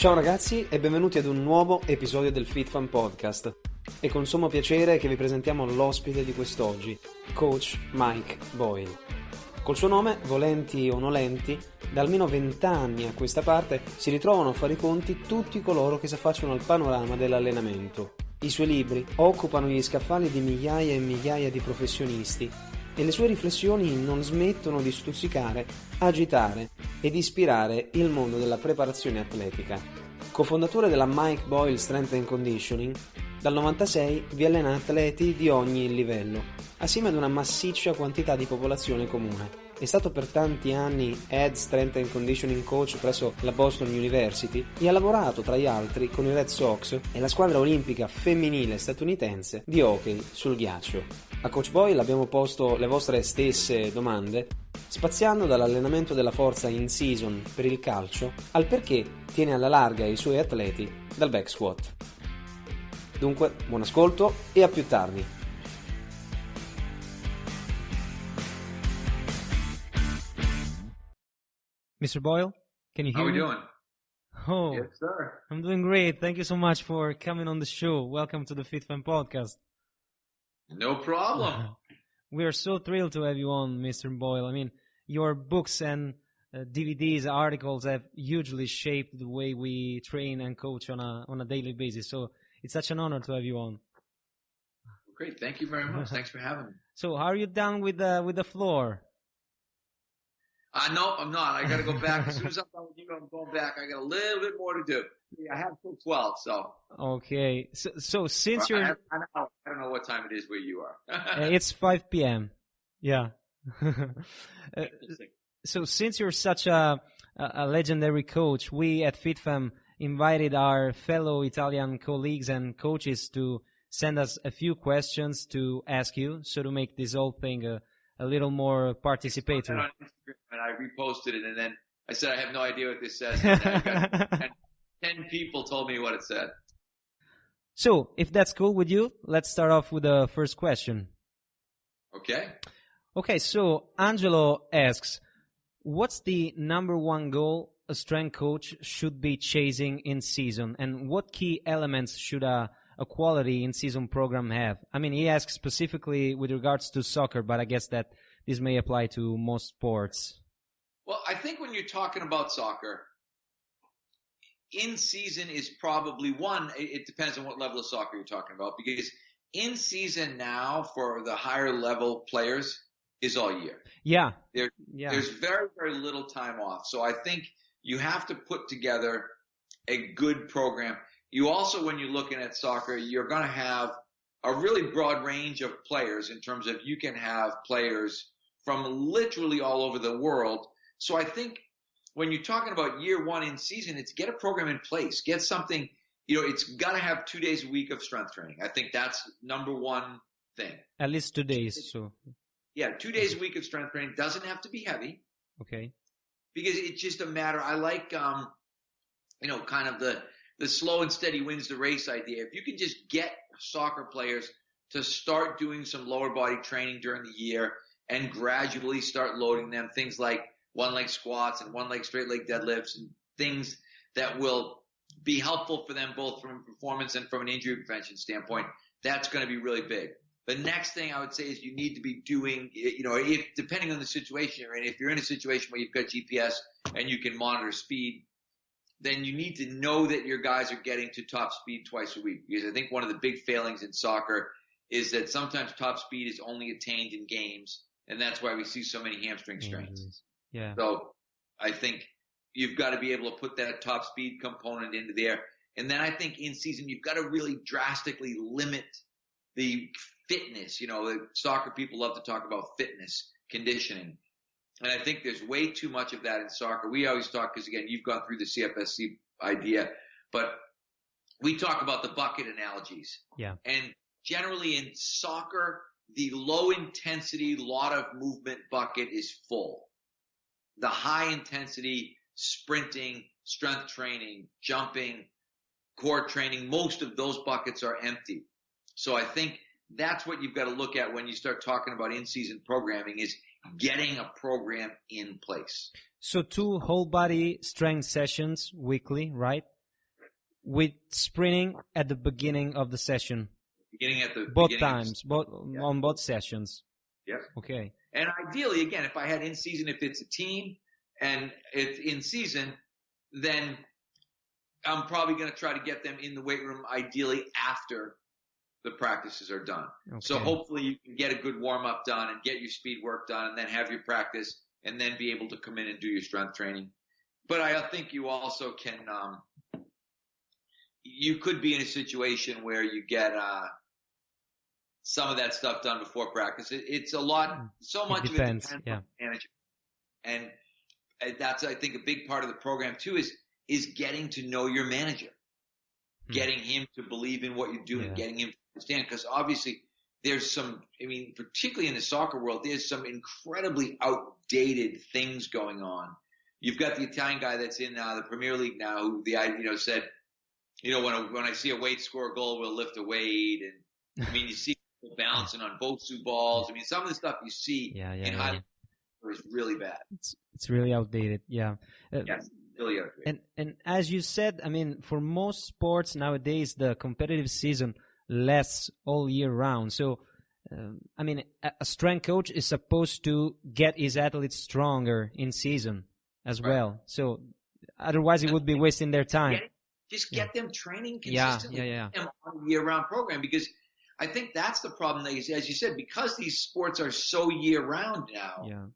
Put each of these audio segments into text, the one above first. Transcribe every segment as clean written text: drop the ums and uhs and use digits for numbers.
Ciao ragazzi e benvenuti ad un nuovo episodio del FitFan Podcast. È con sommo piacere che vi presentiamo l'ospite di quest'oggi, Coach Mike Boyle. Col suo nome, volenti o nolenti, da almeno 20 anni a questa parte si ritrovano a fare i conti tutti coloro che si affacciano al panorama dell'allenamento. I suoi libri occupano gli scaffali di migliaia e migliaia di professionisti e le sue riflessioni non smettono di stuzzicare, agitare ed ispirare il mondo della preparazione atletica. Cofondatore della Mike Boyle Strength and Conditioning, dal 96 vi allena atleti di ogni livello, assieme ad una massiccia quantità di popolazione comune. È stato per tanti anni Head Strength and Conditioning Coach presso la Boston University e ha lavorato tra gli altri con i Red Sox e la squadra olimpica femminile statunitense di hockey sul ghiaccio. A Coach Boyle abbiamo posto le vostre stesse domande, spaziando dall'allenamento della forza in season per il calcio al perché tiene alla larga i suoi atleti dal back squat. Dunque, buon ascolto e a più tardi. Mr. Boyle, can you hear me? How are we doing? Oh, Yes, sir. I'm doing great. Thank you so much for coming on the show. Welcome to the FitFan Podcast. No problem. We are so thrilled to have you on, Mr. Boyle. I mean, your books and DVDs, articles have hugely shaped the way we train and coach on a daily basis. So it's such an honor to have you on. Great. Thank you very much. Thanks for having me. So how are you done with the floor? No, I'm not. I got to go back. As soon as I'm done with you, I'm going back. I got a little bit more to do. I have till 12, so. Okay. So since you're... I don't know what time it is where you are. It's 5 p.m. Yeah. Interesting. So since you're such a legendary coach, we at FitFam invited our fellow Italian colleagues and coaches to send us a few questions to ask you, so to make this whole thing a little more participatory. On Instagram, and I reposted it, and then I said, I have no idea what this says. And I got 10 people told me what it said. So, if that's cool with you, let's start off with the first question. Okay. Okay, so Angelo asks, what's the number one goal a strength coach should be chasing in season, and what key elements should a quality in-season program have? I mean, he asks specifically with regards to soccer, but I guess that this may apply to most sports. Well, I think when you're talking about soccer, in season is probably one. It depends on what level of soccer you're talking about, because in season now for the higher level players is all year. Yeah. There's very, very little time off. So I think you have to put together a good program. You also, when you're looking at soccer, you're going to have a really broad range of players in terms of you can have players from literally all over the world. So I think when you're talking about year one in season, it's get a program in place. Get something, it's got to have 2 days a week of strength training. I think that's number one thing. At least 2 days. So yeah, 2 days a week of strength training. Doesn't have to be heavy. Okay. Because it's just a matter. I like, kind of the slow and steady wins the race idea. If you can just get soccer players to start doing some lower body training during the year and gradually start loading them, things like one leg squats and one leg straight leg deadlifts and things that will be helpful for them both from a performance and from an injury prevention standpoint, that's going to be really big. The next thing I would say is you need to be doing, if depending on the situation you're in, if you're in a situation where you've got GPS and you can monitor speed, then you need to know that your guys are getting to top speed twice a week. Because I think one of the big failings in soccer is that sometimes top speed is only attained in games, and that's why we see so many hamstring strains. Yeah. So I think you've got to be able to put that top speed component into there. And then I think in season you've got to really drastically limit the fitness. The soccer people love to talk about fitness, conditioning. And I think there's way too much of that in soccer. We always talk, because again, you've gone through the CFSC idea, but we talk about the bucket analogies. Yeah. And generally in soccer, the low intensity, lot of movement bucket is full. The high intensity sprinting, strength training, jumping, core training, most of those buckets are empty. So I think that's what you've got to look at when you start talking about in-season programming, is getting a program in place. So 2 whole body strength sessions weekly, right? with sprinting at the beginning of the session. Both times, on both sessions. Yep. Okay. And ideally, again, if I had in season, if it's a team and it's in season, then I'm probably going to try to get them in the weight room ideally after the practices are done. Okay. So hopefully you can get a good warm up done and get your speed work done and then have your practice and then be able to come in and do your strength training. But I think you also can, you could be in a situation where you get, some of that stuff done before practice. It's a lot, so much of it depends on the manager. And that's, I think, a big part of the program too is getting to know your manager, getting him to believe in what you're doing, getting him to understand. Because obviously there's some, I mean, particularly in the soccer world, there's some incredibly outdated things going on. You've got the Italian guy that's in the Premier League now who said, when I see a weight score a goal, we'll lift a weight. And I mean, you see bouncing on Bosu balls. I mean, some of the stuff you see in high is really bad. It's really outdated. Yeah. Yes, really outdated. And as you said, I mean, for most sports nowadays, the competitive season lasts all year round. So, I mean, a strength coach is supposed to get his athletes stronger in season as well. So, otherwise, it would be wasting their time. Get them training consistently on a year-round program, because I think that's the problem. As you said, because these sports are so year-round now,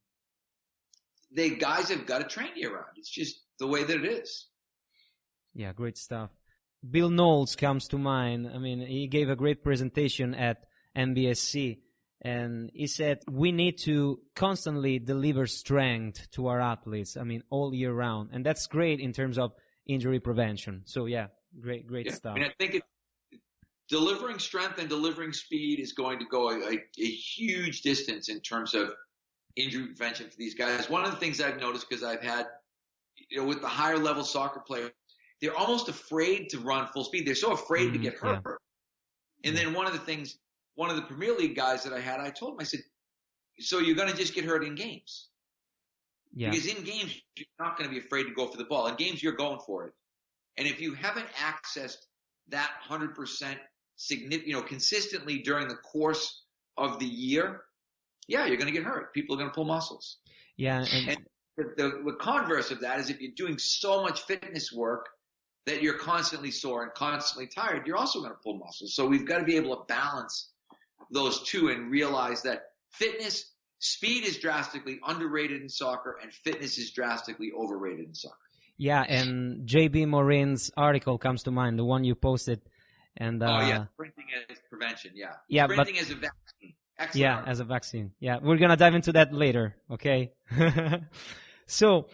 guys have got to train year-round. It's just the way that it is. Yeah, great stuff. Bill Knowles comes to mind. I mean, he gave a great presentation at MBSC, and he said we need to constantly deliver strength to our athletes, I mean, all year round. And that's great in terms of injury prevention. So, yeah, great stuff. I mean, I think delivering strength and delivering speed is going to go a huge distance in terms of injury prevention for these guys. One of the things I've noticed, because I've had, with the higher level soccer players, they're almost afraid to run full speed. They're so afraid to get hurt. And then one of the Premier League guys that I had, I told him, I said, so you're going to just get hurt in games. Yeah. Because in games, you're not going to be afraid to go for the ball. In games, you're going for it. And if you haven't accessed that 100% consistently during the course of the year, you're going to get hurt. People are going to pull muscles. Yeah. And the converse of that is if you're doing so much fitness work that you're constantly sore and constantly tired, you're also going to pull muscles. So we've got to be able to balance those two and realize that speed is drastically underrated in soccer and fitness is drastically overrated in soccer. Yeah, and J.B. Morin's article comes to mind, the one you posted. And sprinting as prevention, sprinting as a vaccine. Excellent. As a vaccine. Yeah, we're going to dive into that later, okay? So,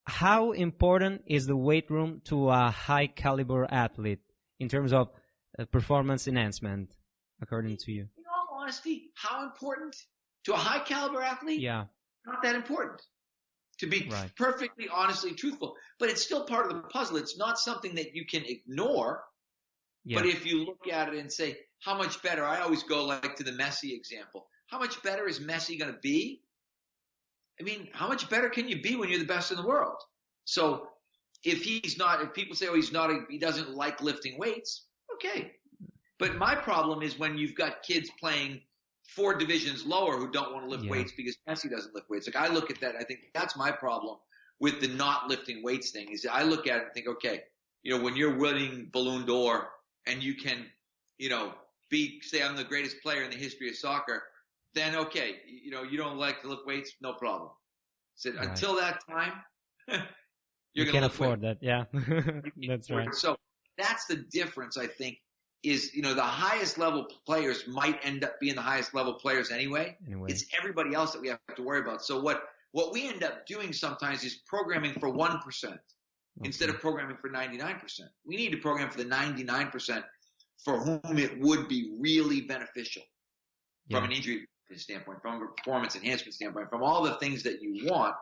how important is the weight room to a high-caliber athlete in terms of performance enhancement, according to you? In all honesty, how important to a high-caliber athlete? Yeah. Not that important. To be perfectly, honestly, truthful. But it's still part of the puzzle. It's not something that you can ignore. Yeah. But if you look at it and say, how much better? I always go like to the Messi example. How much better is Messi going to be? I mean, how much better can you be when you're the best in the world? So if people say, he doesn't like lifting weights, okay. But my problem is when you've got kids playing 4 divisions lower who don't want to lift weights because Messi doesn't lift weights. Like I look at that, I think that's my problem with the not lifting weights thing is I look at it and think, okay, when you're winning Ballon d'Or and you can, say I'm the greatest player in the history of soccer, then okay, you don't like to lift weights, no problem. So until that time, you can't afford that. Yeah, that's right. So that's the difference, I think, is, the highest level players might end up being the highest level players anyway. It's everybody else that we have to worry about. So what we end up doing sometimes is programming for 1% instead of programming for 99%. We need to program for the 99% for whom it would be really beneficial from an injury standpoint, from a performance enhancement standpoint, from all the things that you want,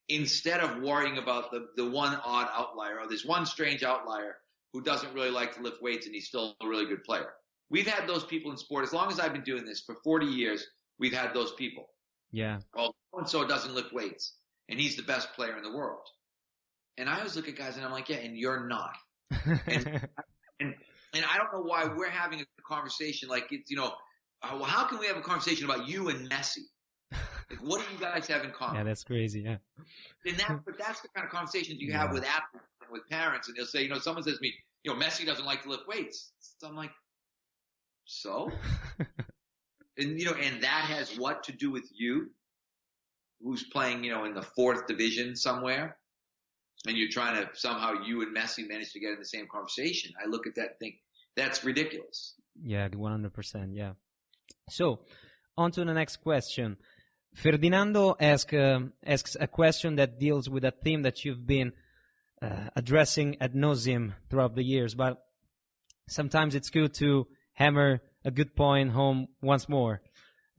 instead of worrying about the one odd outlier or this one strange outlier who doesn't really like to lift weights and he's still a really good player. We've had those people in sport. As long as I've been doing this for 40 years, we've had those people. Yeah. Well, so-and-so doesn't lift weights and he's the best player in the world. And I always look at guys and I'm like, yeah, and you're not. And and I don't know why we're having a conversation like it's, well, how can we have a conversation about you and Messi? Like, what do you guys have in common? Yeah, that's crazy. Yeah. But that's the kind of conversations you have with athletes and with parents, and they'll say, someone says to me, Messi doesn't like to lift weights. So I'm like, so? And that has what to do with you, who's playing, in the 4th division somewhere, and you're trying to somehow you and Messi manage to get in the same conversation. I look at that and think that's ridiculous. Yeah, 100%. Yeah. So, on to the next question. Ferdinando asks a question that deals with a theme that you've been addressing ad nauseum throughout the years, but sometimes it's good to hammer a good point home once more.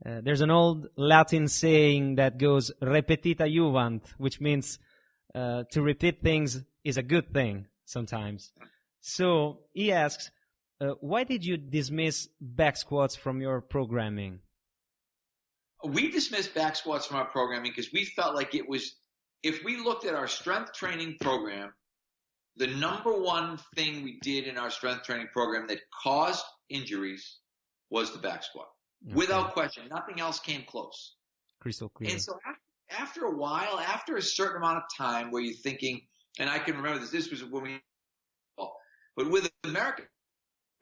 There's an old Latin saying that goes repetita juvant, which means to repeat things is a good thing sometimes. So he asks, why did you dismiss back squats from your programming? We dismissed back squats from our programming because we felt like it was, if we looked at our strength training program, the number one thing we did in our strength training program that caused injuries was the back squat. Okay. Without question. Nothing else came close. Crystal clear. And so after a while, after a certain amount of time where you're thinking, and I can remember this was when we, but with America,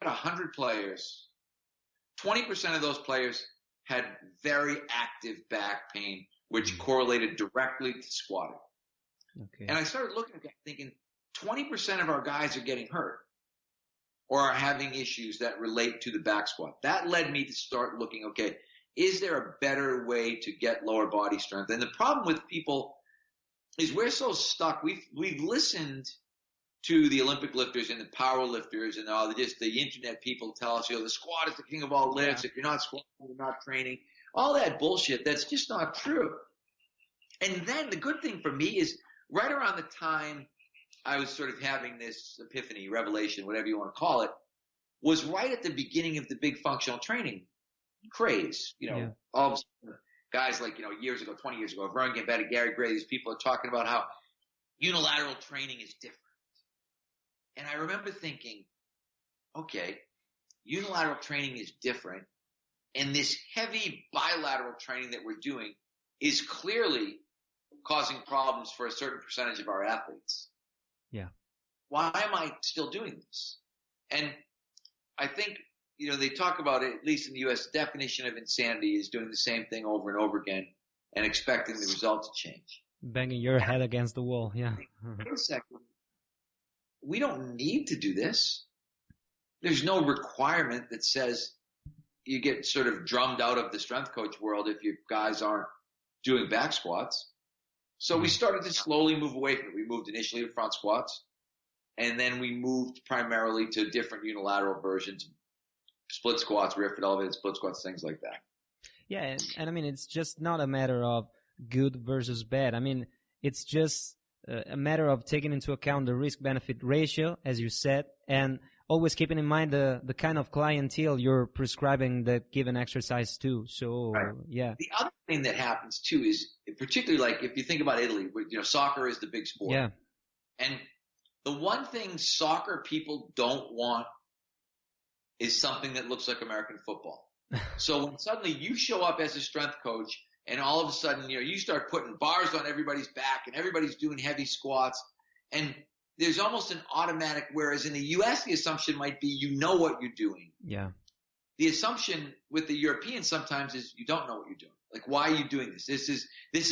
100 players, 20% of those players had very active back pain, which correlated directly to squatting. Okay. And I started looking at that thinking 20% of our guys are getting hurt or are having issues that relate to the back squat. That led me to start looking, okay, is there a better way to get lower body strength? And the problem with people is we're so stuck. We've listened to the Olympic lifters and the power lifters and all the internet people tell us, the squat is the king of all lifts. Yeah. If you're not squatting, you're not training. All that bullshit. That's just not true. And then the good thing for me is right around the time I was sort of having this epiphany, revelation, whatever you want to call it, was right at the beginning of the big functional training craze. All of a sudden, guys like, years ago, 20 years ago, Vern Gambetta, Gary Gray, these people are talking about how unilateral training is different. And I remember thinking, okay, unilateral training is different, and this heavy bilateral training that we're doing is clearly causing problems for a certain percentage of our athletes. Yeah. Why am I still doing this? And I think, they talk about it, at least in the U.S., the definition of insanity is doing the same thing over and over again and expecting the result to change. Banging your head against the wall, yeah. Wait a second. We don't need to do this. There's no requirement that says you get sort of drummed out of the strength coach world if your guys aren't doing back squats. So we started to slowly move away from it. We moved initially to front squats, and then we moved primarily to different unilateral versions, split squats, rear foot elevated split squats, things like that. Yeah, and I mean, it's just not a matter of good versus bad. I mean, it's just a matter of taking into account the risk-benefit ratio, as you said, and always keeping in mind the kind of clientele you're prescribing the given exercise to. So, right. Yeah. The other thing that happens, too, is particularly like if you think about Italy, where, soccer is the big sport. Yeah. And the one thing soccer people don't want is something that looks like American football. So when suddenly you show up as a strength coach and all of a sudden, you start putting bars on everybody's back and everybody's doing heavy squats, and there's almost an automatic, whereas in the U.S. the assumption might be you know what you're doing. Yeah. The assumption with the Europeans sometimes is you don't know what you're doing. Like, why are you doing this? This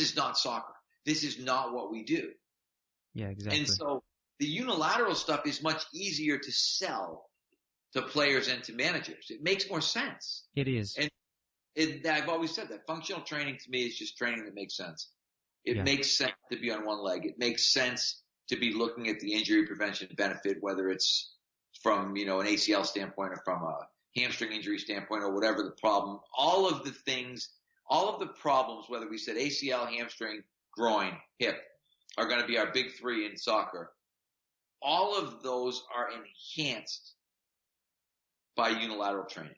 is not soccer. This is not what we do. Yeah, exactly. And so the unilateral stuff is much easier to sell to players and to managers. It makes more sense. It is. And I've always said that functional training to me is just training that makes sense. It makes sense to be on one leg. It makes sense to be looking at the injury prevention benefit, whether it's from, an ACL standpoint or from a hamstring injury standpoint or whatever the problem. All of the problems, whether we said ACL, hamstring, groin, hip, are going to be our big three in soccer. All of those are enhanced by unilateral training.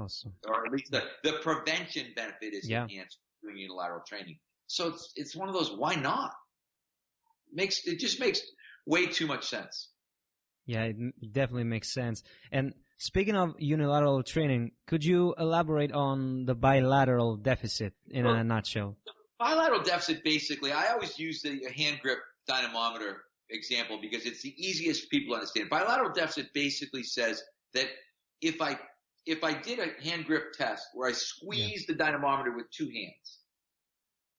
Awesome. Or at least the prevention benefit is enhanced doing unilateral training. So it's one of those, why not? It just makes way too much sense. Yeah, it definitely makes sense. And speaking of unilateral training, could you elaborate on the bilateral deficit in a nutshell? Bilateral deficit, basically, I always use the hand grip dynamometer example because it's the easiest for people to understand. Bilateral deficit basically says that if I did a hand grip test where I squeezed the dynamometer with two hands,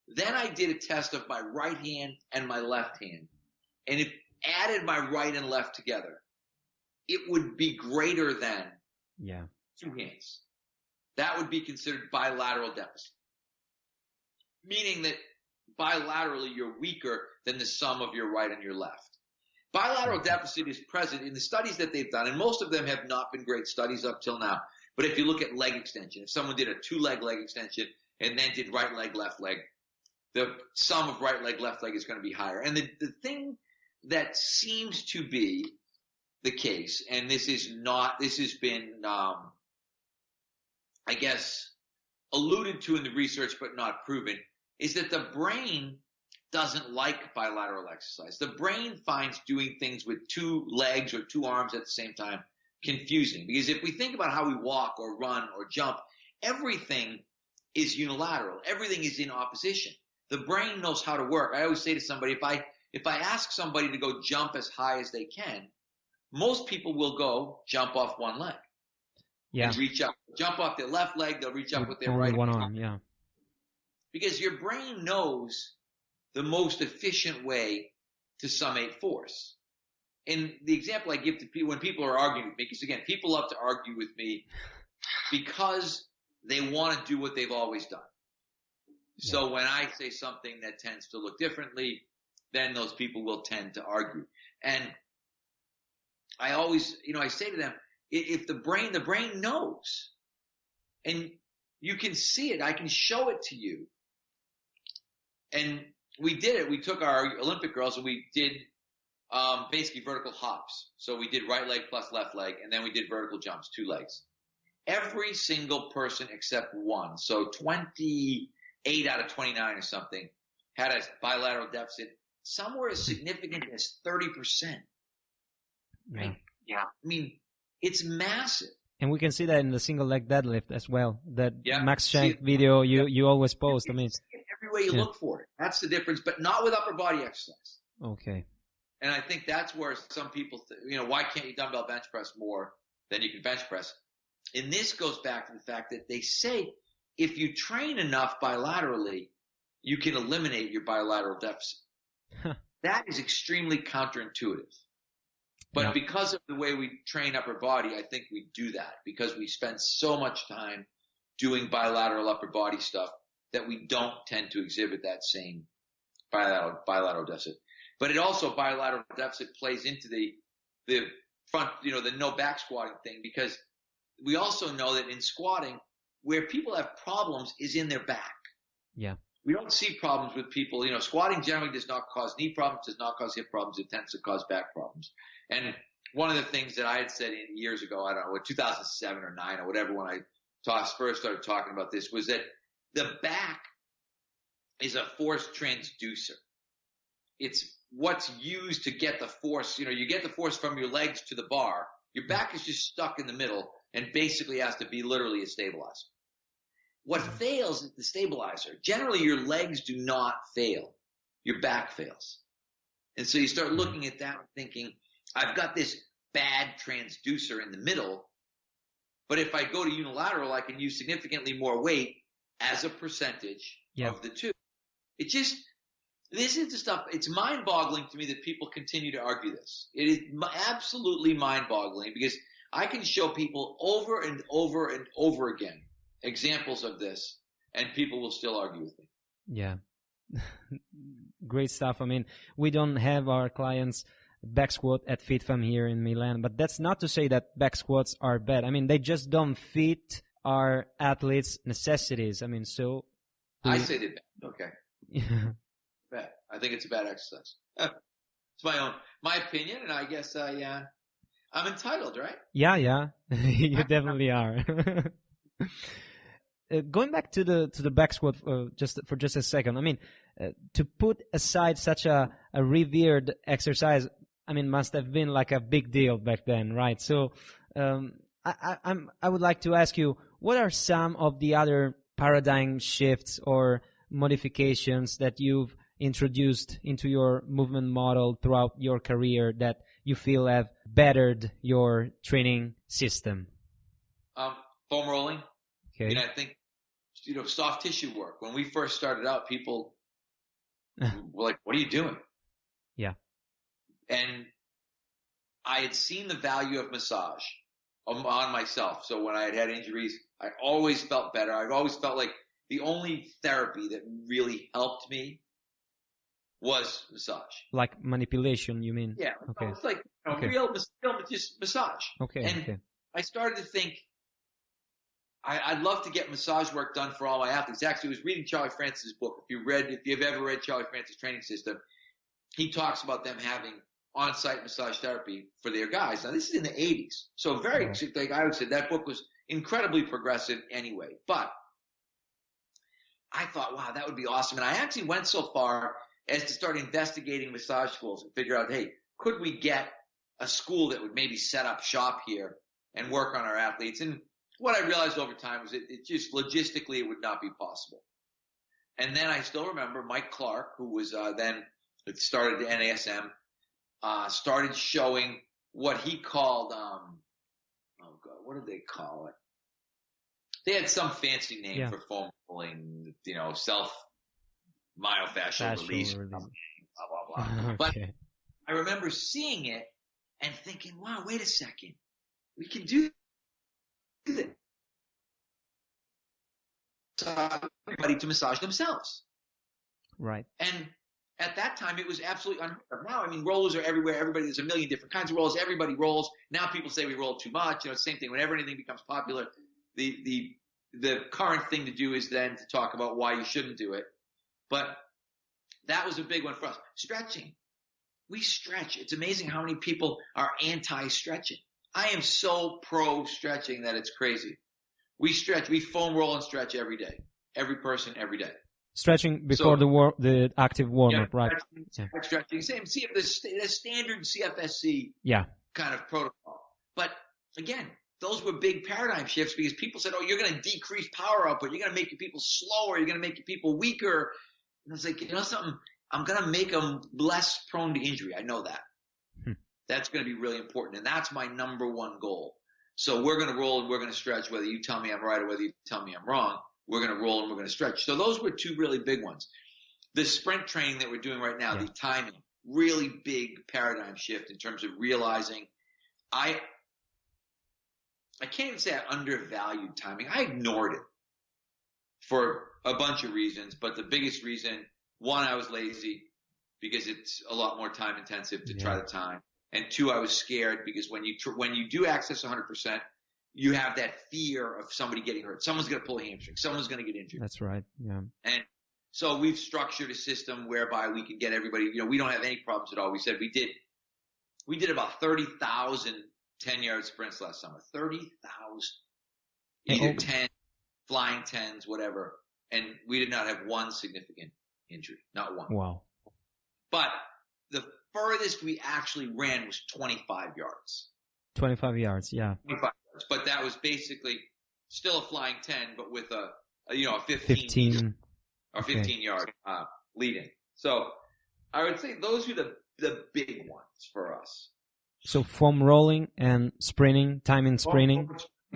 then I did a test of my right hand and my left hand, and if added my right and left together, it would be greater than two hands. That would be considered bilateral deficit, meaning that bilaterally you're weaker than the sum of your right and your left. Bilateral deficit is present in the studies that they've done, and most of them have not been great studies up till now. But if you look at leg extension, if someone did a two-leg leg extension and then did right leg, left leg, the sum of right leg, left leg is going to be higher. And the thing that seems to be the case, and this has been, I guess, alluded to in the research but not proven, is that the brain doesn't like bilateral exercise. The brain finds doing things with two legs or two arms at the same time confusing. Because if we think about how we walk or run or jump, everything is unilateral. Everything is in opposition. The brain knows how to work. I always say to somebody, if I ask somebody to go jump as high as they can, most people will go jump off one leg. And reach up. Jump off their left leg, they'll reach up with their right one arm, Because your brain knows the most efficient way to summate force. And the example I give to people when people are arguing with me, because again, people love to argue with me because they want to do what they've always done. So when I say something that tends to look differently, then those people will tend to argue. And I always, I say to them, if the brain knows, and you can see it, I can show it to you. And we did it. We took our Olympic girls and we did basically vertical hops. So we did right leg plus left leg, and then we did vertical jumps, two legs. Every single person except one, so 28 out of 29 or something, had a bilateral deficit somewhere as significant as 30%. Right? Yeah. I mean, it's massive. And we can see that in the single leg deadlift as well. That Max Shank video you always post. I mean, every way you look for it. That's the difference, but not with upper body exercise. Okay. And I think that's where some people, why can't you dumbbell bench press more than you can bench press? And this goes back to the fact that they say if you train enough bilaterally, you can eliminate your bilateral deficit. That is extremely counterintuitive. But because of the way we train upper body, I think we do that because we spend so much time doing bilateral upper body stuff that we don't tend to exhibit that same bilateral deficit. But it also, bilateral deficit plays into the front, the no back squatting thing, because we also know that in squatting, where people have problems is in their back. Yeah. We don't see problems with people, squatting generally does not cause knee problems, does not cause hip problems, it tends to cause back problems. And one of the things that I had said years ago, I don't know, 2007 or 2009 or whatever, when I first started talking about this, was that the back is a force transducer. It's what's used to get the force. You get the force from your legs to the bar. Your back is just stuck in the middle and basically has to be literally a stabilizer. What fails is the stabilizer. Generally, your legs do not fail. Your back fails. And so you start looking at that and thinking, I've got this bad transducer in the middle, but if I go to unilateral, I can use significantly more weight as a percentage of the two. This is the stuff, it's mind-boggling to me that people continue to argue this. It is absolutely mind-boggling because I can show people over and over and over again examples of this, and people will still argue with me. Yeah. Great stuff. I mean, we don't have our clients back squat at FitFam here in Milan, but that's not to say that back squats are bad. I mean, they just don't fit our athletes' necessities. I mean, so... I say they're bad. Okay. Yeah. Bad. I think it's a bad exercise. It's my opinion, and I guess I'm entitled, right? Yeah. You definitely are. Going back to the back squat for just a second. I mean, to put aside such a revered exercise, I mean, must have been like a big deal back then, right? So I would like to ask you, what are some of the other paradigm shifts or modifications that you've introduced into your movement model throughout your career that you feel have bettered your training system? Foam rolling. Okay. And I think, soft tissue work. When we first started out, people were like, what are you doing? Yeah. And I had seen the value of massage on myself. So when I had injuries, I always felt better. I always felt like the only therapy that really helped me was massage. Like manipulation, you mean? Yeah. Okay. It's like Okay. real just massage. Okay. And Okay. I started to think, I'd love to get massage work done for all my athletes. Actually, I was reading Charlie Francis' book. If you've ever read Charlie Francis' training system, he talks about them having on-site massage therapy for their guys. Now, this is in the 80s. So like I would say, that book was incredibly progressive anyway. But I thought, wow, that would be awesome. And I actually went so far as to start investigating massage schools and figure out, hey, could we get a school that would maybe set up shop here and work on our athletes? And what I realized over time was it just logistically it would not be possible. And then I still remember Mike Clark, who was then started the NASM, started showing what he called, what did they call it? They had some fancy name for foam rolling, self myofascial release, blah, blah, blah. Okay. But I remember seeing it and thinking, wow, wait a second. We can do this. Everybody to massage themselves. Right. And at that time, it was absolutely unheard of. Now, I mean, rollers are everywhere. There's a million different kinds of rollers. Everybody rolls. Now people say we roll too much. Same thing. Whenever anything becomes popular, the current thing to do is then to talk about why you shouldn't do it. But that was a big one for us. Stretching. We stretch. It's amazing how many people are anti-stretching. I am so pro stretching that it's crazy. We stretch. We foam roll and stretch every day. Every person, every day. Stretching before the active warm-up, right? Stretching. Same. The standard CFSC kind of protocol. But again, those were big paradigm shifts because people said, oh, you're going to decrease power output. You're going to make your people slower. You're going to make your people weaker. And I was like, something? I'm going to make them less prone to injury. I know that. That's going to be really important. And that's my number one goal. So we're going to roll and we're going to stretch, whether you tell me I'm right or whether you tell me I'm wrong. We're going to roll and we're going to stretch. So those were two really big ones. The sprint training that we're doing right now, the timing, really big paradigm shift in terms of realizing I can't even say I undervalued timing. I ignored it for a bunch of reasons, but the biggest reason, one, I was lazy because it's a lot more time intensive to try the time. And two, I was scared because when you do access 100%, you have that fear of somebody getting hurt. Someone's going to pull a hamstring. Someone's going to get injured. That's right. Yeah. And so we've structured a system whereby we can get everybody, we don't have any problems at all. We said we did about 30,000 10-yard sprints last summer. 30,000. Either 10, flying 10s, whatever. And we did not have one significant injury. Not one. Wow. But the furthest we actually ran was 25 yards. 25 yards, yeah. 25 yards. But that was basically still a flying 10, but with a 15 or 15-yard lead-in. So I would say those are the big ones for us. So foam rolling and sprinting, timing sprinting.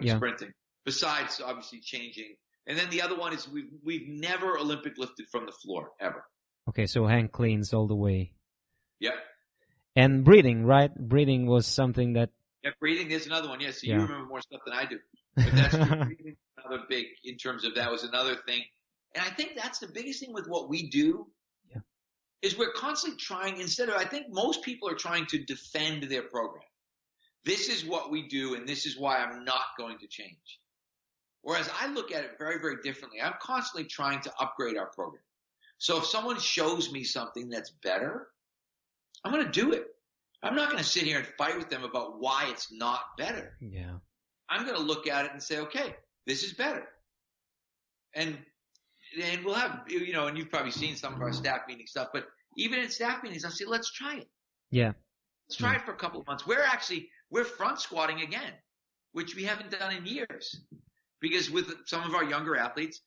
Sprinting. Besides, obviously, changing. And then the other one is we've never Olympic lifted from the floor, ever. Okay, so hand cleans all the way. Yep. And breathing, right? Breathing was something that... Yeah, breathing is another one. Yes, you remember more stuff than I do. But that's another big, in terms of that was another thing. And I think that's the biggest thing with what we do is we're constantly trying, I think most people are trying to defend their program. This is what we do, and this is why I'm not going to change. Whereas I look at it very, very differently. I'm constantly trying to upgrade our program. So if someone shows me something that's better, I'm going to do it. I'm not going to sit here and fight with them about why it's not better. Yeah. I'm going to look at it and say, okay, this is better. And we'll have, and you've probably seen some of our staff meeting stuff, but even in staff meetings, I'll say, let's try it. Yeah. Let's try it for a couple of months. We're front squatting again, which we haven't done in years. Because with some of our younger athletes,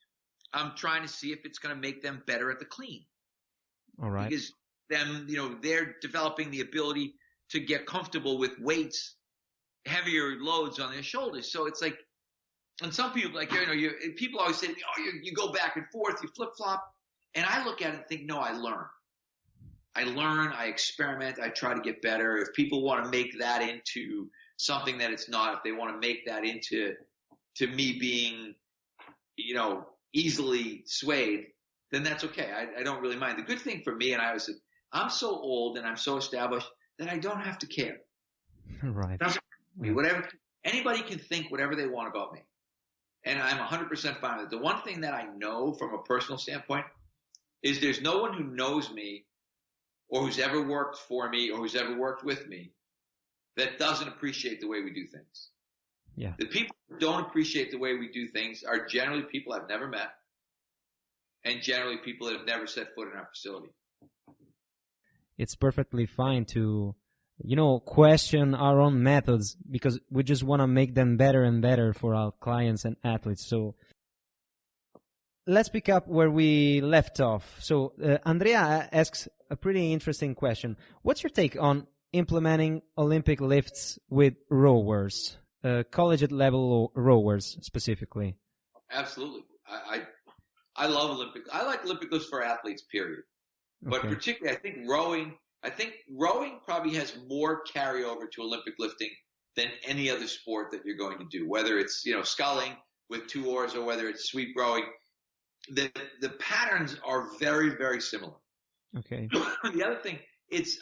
I'm trying to see if it's going to make them better at the clean. All right. Because they're developing the ability to get comfortable with weights, heavier loads on their shoulders. So it's like, and some people people always say to me, you go back and forth, you flip flop. And I look at it and think, no, I learn, I experiment, I try to get better. If people want to make that into something that it's not, if they want to make that into me being, easily swayed, then that's okay. I don't really mind. The good thing for me, and I always said, I'm so old and I'm so established that I don't have to care. Right. Whatever, anybody can think whatever they want about me. And I'm 100% fine with it. The one thing that I know from a personal standpoint is there's no one who knows me or who's ever worked for me or who's ever worked with me that doesn't appreciate the way we do things. Yeah. The people who don't appreciate the way we do things are generally people I've never met and generally people that have never set foot in our facility. It's perfectly fine to, question our own methods because we just want to make them better and better for our clients and athletes. So let's pick up where we left off. So Andrea asks a pretty interesting question. What's your take on implementing Olympic lifts with rowers, collegiate level rowers specifically? Absolutely. I love Olympic. I like Olympic lifts for athletes, period. But particularly, I think rowing probably has more carryover to Olympic lifting than any other sport that you're going to do, whether it's, sculling with 2 oars or whether it's sweep rowing. The patterns are very, very similar. Okay. The other thing,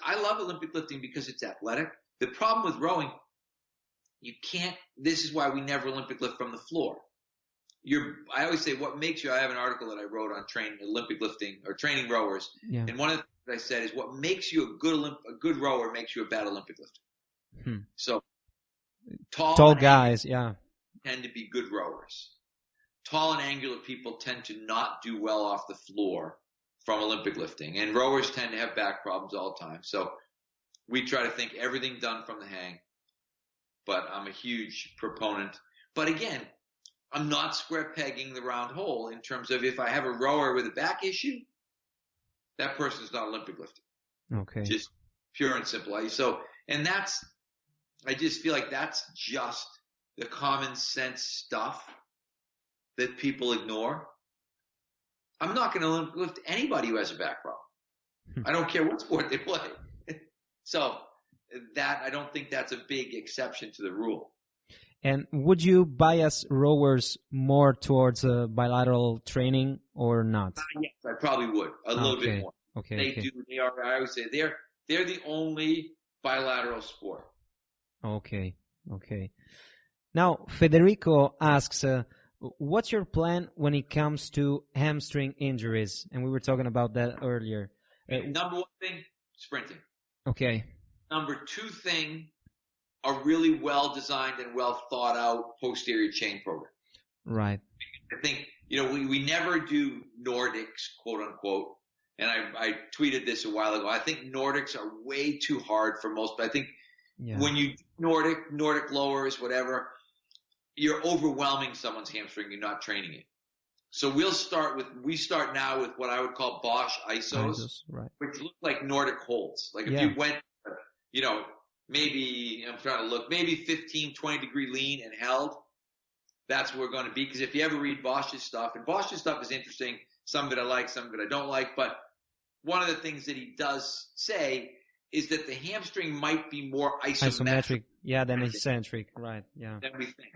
I love Olympic lifting because it's athletic. The problem with rowing, this is why we never Olympic lift from the floor. I always say I have an article that I wrote on training Olympic lifting or training rowers. Yeah. And one of the things I said is what makes you a good rower makes you a bad Olympic lifter. So tall guys, tend to be good rowers. Tall and angular people tend to not do well off the floor from Olympic lifting, and rowers tend to have back problems all the time. So we try to think everything done from the hang, but I'm a huge proponent. But again, I'm not square pegging the round hole in terms of if I have a rower with a back issue, that person's not Olympic lifting. Okay. Just pure and simple. I just feel like that's just the common sense stuff that people ignore. I'm not going to lift anybody who has a back problem. I don't care what sport they play. So I don't think that's a big exception to the rule. And would you bias rowers more towards bilateral training or not? Yes, I probably would a little bit more. Okay. They are. I always say they're the only bilateral sport. Okay. Now Federico asks, what's your plan when it comes to hamstring injuries? And we were talking about that earlier. Number one thing, sprinting. Okay. Number two thing, a really well-designed and well-thought-out posterior chain program. Right. I think, we never do Nordics, quote-unquote, and I tweeted this a while ago. I think Nordics are way too hard for most, but I think when you do Nordic lowers, whatever, you're overwhelming someone's hamstring. You're not training it. So we start now with what I would call Bosch isos, right, which look like Nordic holds. Like if you went, maybe, I'm trying to look, maybe 15, 20 degree lean and held, that's where we're going to be. Because if you ever read Bosch's stuff, and Bosch's stuff is interesting, some of it I like, some of it I don't like, but one of the things that he does say is that the hamstring might be more isometric. Than eccentric, right, yeah. Than we think.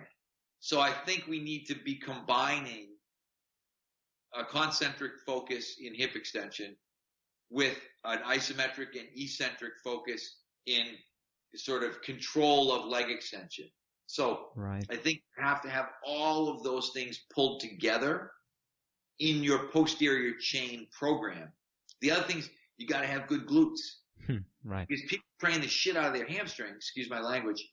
So I think we need to be combining a concentric focus in hip extension with an isometric and eccentric focus in sort of control of leg extension. So right. I think you have to have all of those things pulled together in your posterior chain program. The other things, you got to have good glutes. Right. Because people train the shit out of their hamstring, excuse my language,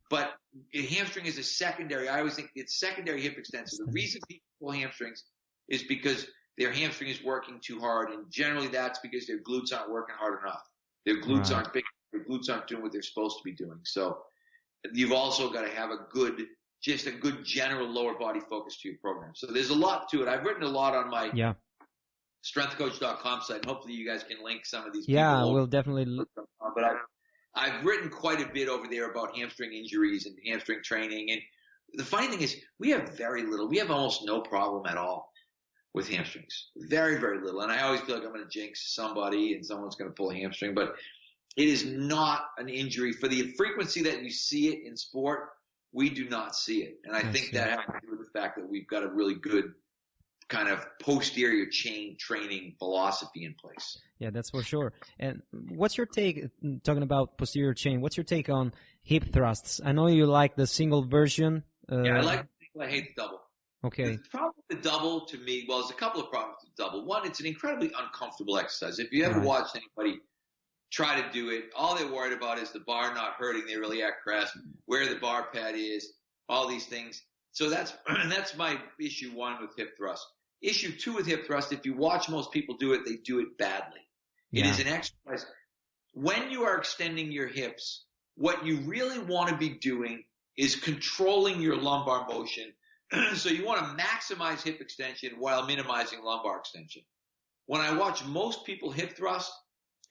but a hamstring is a secondary. I always think it's secondary hip extension. The reason people pull hamstrings is because their hamstring is working too hard, and generally that's because their glutes aren't working hard enough. Their glutes aren't big your glutes aren't doing what they're supposed to be doing. So you've also got to have a good general lower body focus to your program. So there's a lot to it. I've written a lot on my strengthcoach.com site, and hopefully you guys can link some of these people. Yeah, we'll definitely. But I've written quite a bit over there about hamstring injuries and hamstring training. And the funny thing is, we have very little. We have almost no problem at all with hamstrings. Very, very little. And I always feel like I'm going to jinx somebody and someone's going to pull a hamstring. But it is not an injury. For the frequency that you see it in sport, we do not see it. And I think that has to do with the fact that we've got a really good kind of posterior chain training philosophy in place. Yeah, that's for sure. And what's your take, talking about posterior chain, what's your take on hip thrusts? I know you like the single version. Yeah, I like the single. I hate the double. Okay. The problem with the double to me, well, there's a couple of problems with the double. One, it's an incredibly uncomfortable exercise. If you ever watched anybody try to do it, all they're worried about is the bar not hurting their iliac crest, where the bar pad is, all these things. So that's my issue one with hip thrust. Issue two with hip thrust, if you watch most people do it, they do it badly. It is an exercise. When you are extending your hips, what you really want to be doing is controlling your lumbar motion. So you want to maximize hip extension while minimizing lumbar extension. When I watch most people hip thrust,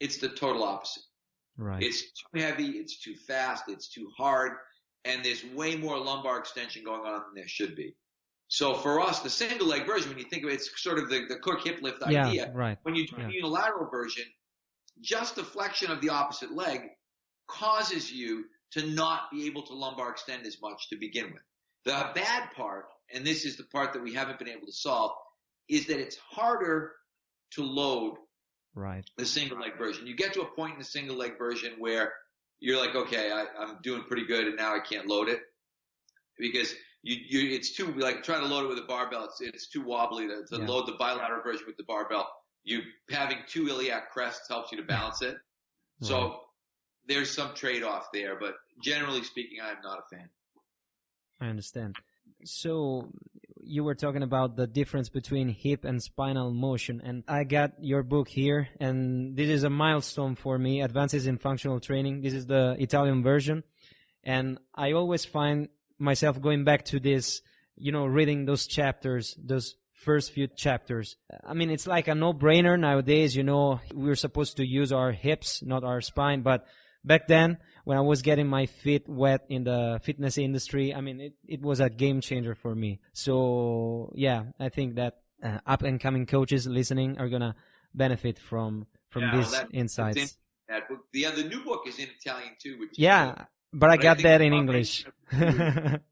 it's the total opposite. Right. It's too heavy, it's too fast, it's too hard, and there's way more lumbar extension going on than there should be. So for us, the single leg version, when you think of it, it's sort of the Cook hip lift idea. Right. When you do the unilateral version, just the flexion of the opposite leg causes you to not be able to lumbar extend as much to begin with. The bad part, and this is the part that we haven't been able to solve, is that it's harder to load the single leg version. You get to a point in the single leg version where you're like, okay, I'm doing pretty good, and now I can't load it because it's too, like, trying to load it with a barbell. It's too wobbly to load the bilateral version with the barbell. Having two iliac crests helps you to balance it. So there's some trade-off there, but generally speaking, I'm not a fan. I understand. So you were talking about the difference between hip and spinal motion, and I got your book here, and this is a milestone for me, Advances in Functional Training. This is the Italian version, and I always find myself going back to this, reading those chapters, those first few chapters. I mean, it's like a no-brainer nowadays, we're supposed to use our hips, not our spine, but back then, when I was getting my feet wet in the fitness industry, I mean, it was a game changer for me. So, yeah, I think that up-and-coming coaches listening are going to benefit from these insights. That book. The new book is in Italian, too. Which but I got that in English. That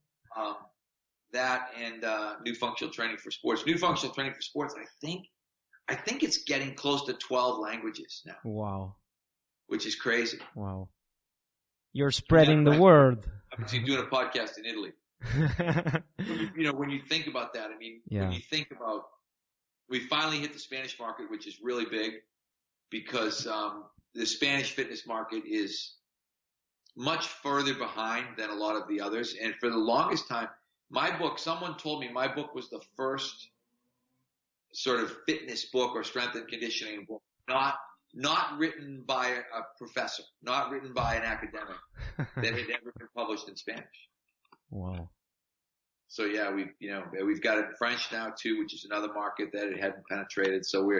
and New Functional Training for Sports. New Functional Training for Sports, I think it's getting close to 12 languages now. Wow. Which is crazy. Wow. You're spreading the word. I'm actually doing a podcast in Italy. When you think about that, when you think about, we finally hit the Spanish market, which is really big because the Spanish fitness market is much further behind than a lot of the others. And for the longest time, someone told me my book was the first sort of fitness book or strength and conditioning book, not written by a professor, not written by an academic that had ever been published in Spanish. Wow. So yeah, we've got it in French now too, which is another market that it hadn't penetrated. So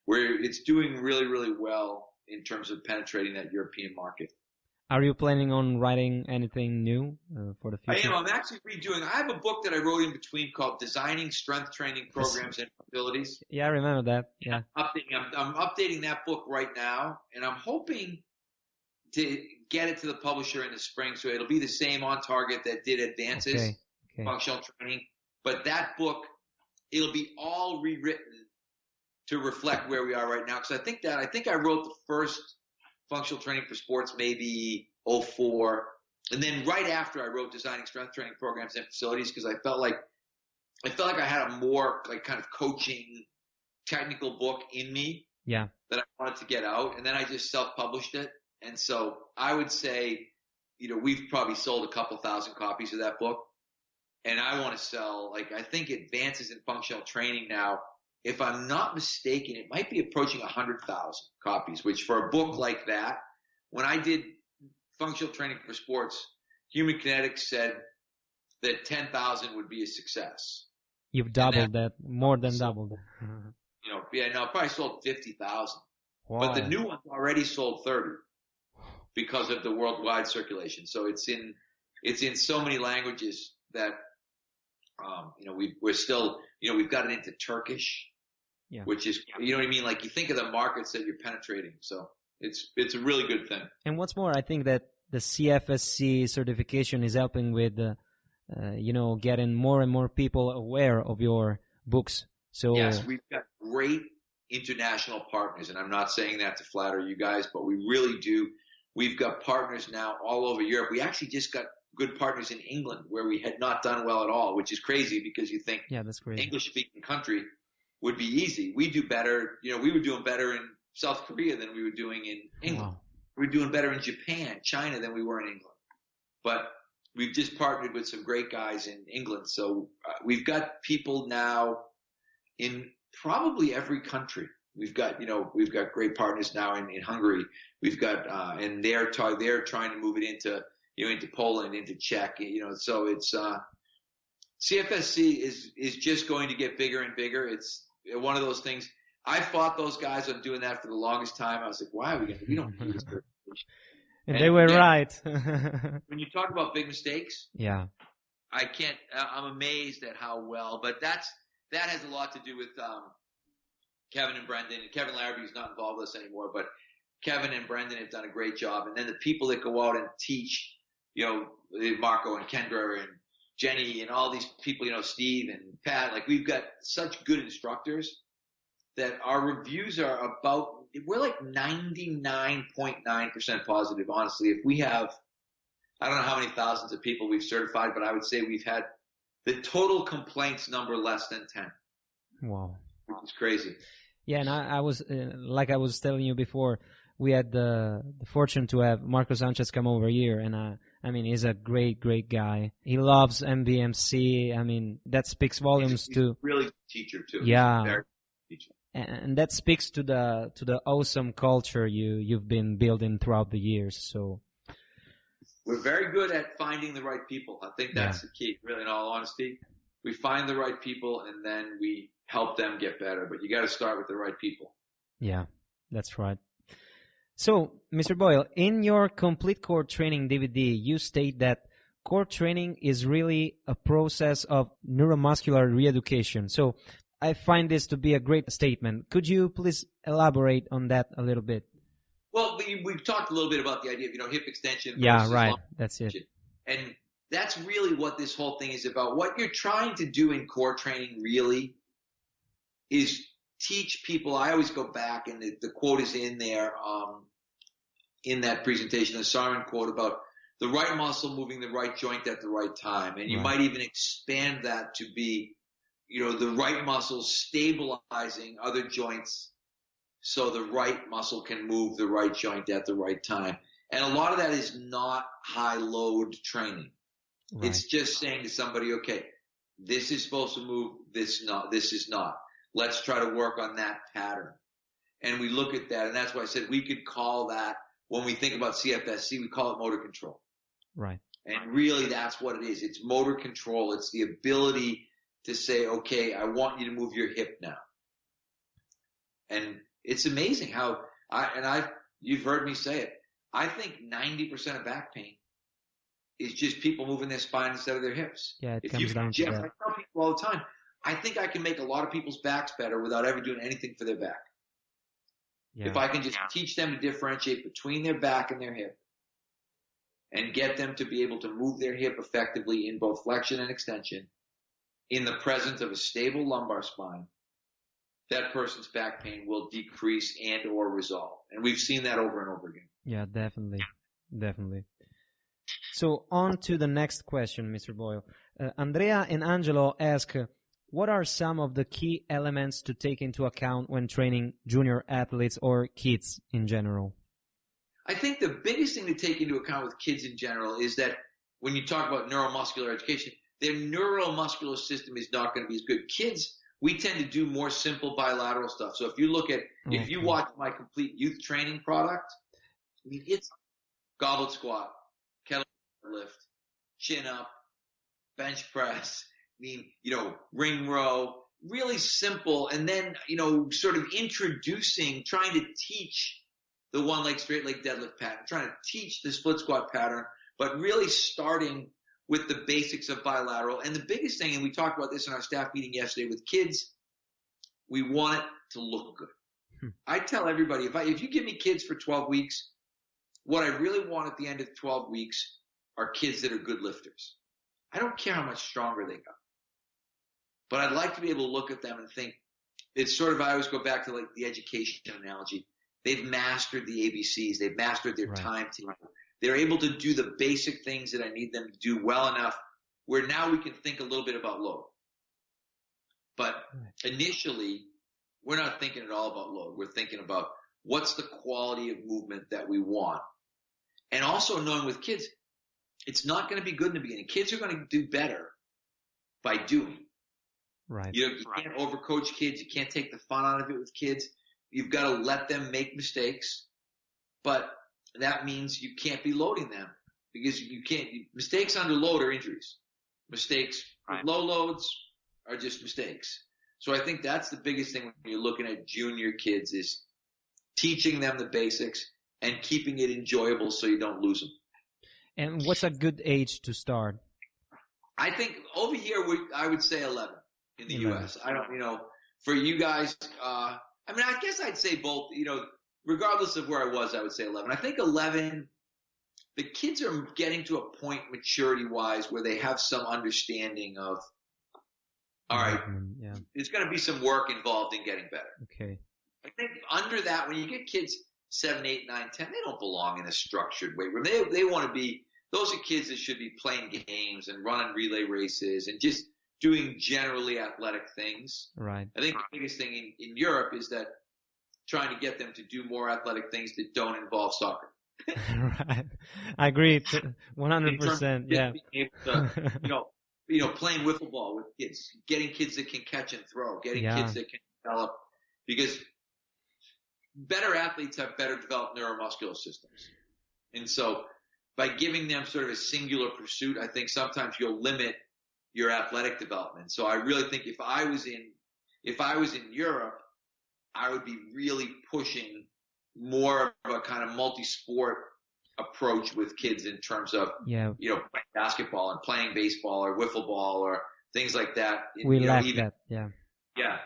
it's doing really, really well in terms of penetrating that European market. Are you planning on writing anything new for the future? I am. I'm actually redoing. I have a book that I wrote in between called Designing Strength Training Programs and Facilities. Yeah, I remember that. Yeah. I'm updating that book right now, and I'm hoping to get it to the publisher in the spring, so it'll be the same on target that did Advances Functional Training. But that book, it'll be all rewritten to reflect where we are right now. Because I think I wrote the first Functional Training for Sports maybe 2004, and then right after I wrote Designing Strength Training Programs and Facilities, because I felt like I had a more like kind of coaching technical book in me that I wanted to get out, and then I just self-published it. And so I would say, we've probably sold a couple thousand copies of that book, and I want to sell, I think Advances in Functional Training now, if I'm not mistaken, it might be approaching 100,000 copies, which for a book like that, when I did functional training for sports, Human Kinetics said that 10,000 would be a success. You've doubled that, more than doubled. Probably sold 50,000. Wow. But the new one's already sold 30 because of the worldwide circulation. So it's in so many languages that, we're still, we've got it into Turkish, which is, you know what I mean? Like you think of the markets that you're penetrating. So it's a really good thing. And what's more, I think that the CFSC certification is helping with, getting more and more people aware of your books. So yes, we've got great international partners, and I'm not saying that to flatter you guys, but we really do. We've got partners now all over Europe. We actually just got good partners in England where we had not done well at all, which is crazy because you think that's crazy. English-speaking country would be easy. We do better. We were doing better in South Korea than we were doing in England. Wow. We were doing better in Japan, China than we were in England. But we've just partnered with some great guys in England. So we've got people now in probably every country. We've got great partners now in Hungary. We've got, and they're trying to move it into Poland, into Czech, so it's, CFSC is just going to get bigger and bigger. It's one of those things. I fought those guys on doing that for the longest time. I was like, why are we don't do this. And they were right. When you talk about big mistakes, I'm amazed at how well, but that has a lot to do with, Kevin and Brendan, and Kevin Larrabee is not involved with us anymore, but Kevin and Brendan have done a great job. And then the people that go out and teach, Marco and Kendra and Jenny and all these people, Steve and Pat, like we've got such good instructors that our reviews are we're like 99.9% positive, honestly. If we have, I don't know how many thousands of people we've certified, but I would say we've had the total complaints number less than 10. Wow. Which is crazy. Yeah, and I was, like I was telling you before, we had the fortune to have Marco Sanchez come over here, and he's a great, great guy. He loves MBMC. That speaks volumes he's to. A really good teacher too. Yeah. He's a very good teacher. And that speaks to the awesome culture you've been building throughout the years. So we're very good at finding the right people. I think that's the key, really, in all honesty. We find the right people and then we help them get better. But you got to start with the right people. Yeah, that's right. So, Mr. Boyle, in your Complete Core Training DVD, you state that core training is really a process of neuromuscular re-education. So, I find this to be a great statement. Could you please elaborate on that a little bit? Well, we've talked a little bit about the idea of, hip extension. Yeah, right. That's it. And that's really what this whole thing is about. What you're trying to do in core training really is teach people. I always go back, and the quote is in there, in that presentation, the Sarin quote about the right muscle moving the right joint at the right time. And you might even expand that to be, the right muscle stabilizing other joints so the right muscle can move the right joint at the right time. And a lot of that is not high load training. Right. It's just saying to somebody, okay, this is supposed to move, this is not. Let's try to work on that pattern. And we look at that, and that's why I said we could call that, when we think about CFSC, we call it motor control. Right. And really that's what it is. It's motor control. It's the ability to say, okay, I want you to move your hip now. And it's amazing how you've heard me say it. I think 90% of back pain is just people moving their spine instead of their hips. Yeah, it comes down to that. I tell people all the time, I think I can make a lot of people's backs better without ever doing anything for their back. Yeah. If I can just teach them to differentiate between their back and their hip and get them to be able to move their hip effectively in both flexion and extension in the presence of a stable lumbar spine, that person's back pain will decrease and or resolve. And we've seen that over and over again. Yeah, definitely. Definitely. So on to the next question, Mr. Boyle. Andrea and Angelo ask, what are some of the key elements to take into account when training junior athletes or kids in general? I think the biggest thing to take into account with kids in general is that when you talk about neuromuscular education, their neuromuscular system is not going to be as good. Kids, we tend to do more simple bilateral stuff. So if you look at, if you watch my complete youth training product, I mean, goblet squat, kettlebell lift, chin up, bench press, ring row, really simple. And then, sort of trying to teach the one leg straight leg deadlift pattern, trying to teach the split squat pattern, but really starting with the basics of bilateral. And the biggest thing, and we talked about this in our staff meeting yesterday with kids, we want it to look good. I tell everybody, if you give me kids for 12 weeks, what I really want at the end of 12 weeks are kids that are good lifters. I don't care how much stronger they got. But I'd like to be able to look at them and think, it's sort of, I always go back to like the education analogy. They've mastered the ABCs. They've mastered their time team. They're able to do the basic things that I need them to do well enough where now we can think a little bit about load. But initially, we're not thinking at all about load. We're thinking about what's the quality of movement that we want. And also knowing with kids, it's not going to be good in the beginning. Kids are going to do better by doing. Right. You can't overcoach kids. You can't take the fun out of it with kids. You've got to let them make mistakes. But that means you can't be loading them because mistakes under load are injuries. Mistakes with low loads are just mistakes. So I think that's the biggest thing when you're looking at junior kids is teaching them the basics and keeping it enjoyable so you don't lose them. And what's a good age to start? I think over here, I would say 11 in the U.S. I don't, for you guys, I guess I'd say both, regardless of where I was, I would say 11. I think 11, the kids are getting to a point maturity-wise where they have some understanding of, all right, there's going to be some work involved in getting better. Okay. I think under that, when you get kids 7, 8, 9, 10, they don't belong in a structured weight room. They want to be, those are kids that should be playing games and running relay races and just doing generally athletic things. Right. I think the biggest thing in Europe is that trying to get them to do more athletic things that don't involve soccer. Right. I agree 100%. Yeah. Being able to, playing wiffle ball with kids, getting kids that can catch and throw, getting kids that can develop, because better athletes have better developed neuromuscular systems. And so by giving them sort of a singular pursuit, I think sometimes you'll limit your athletic development. So I really think if I was in Europe, I would be really pushing more of a kind of multi-sport approach with kids in terms of, playing basketball and playing baseball or wiffle ball or things like that. We lack that. Yeah. Yeah.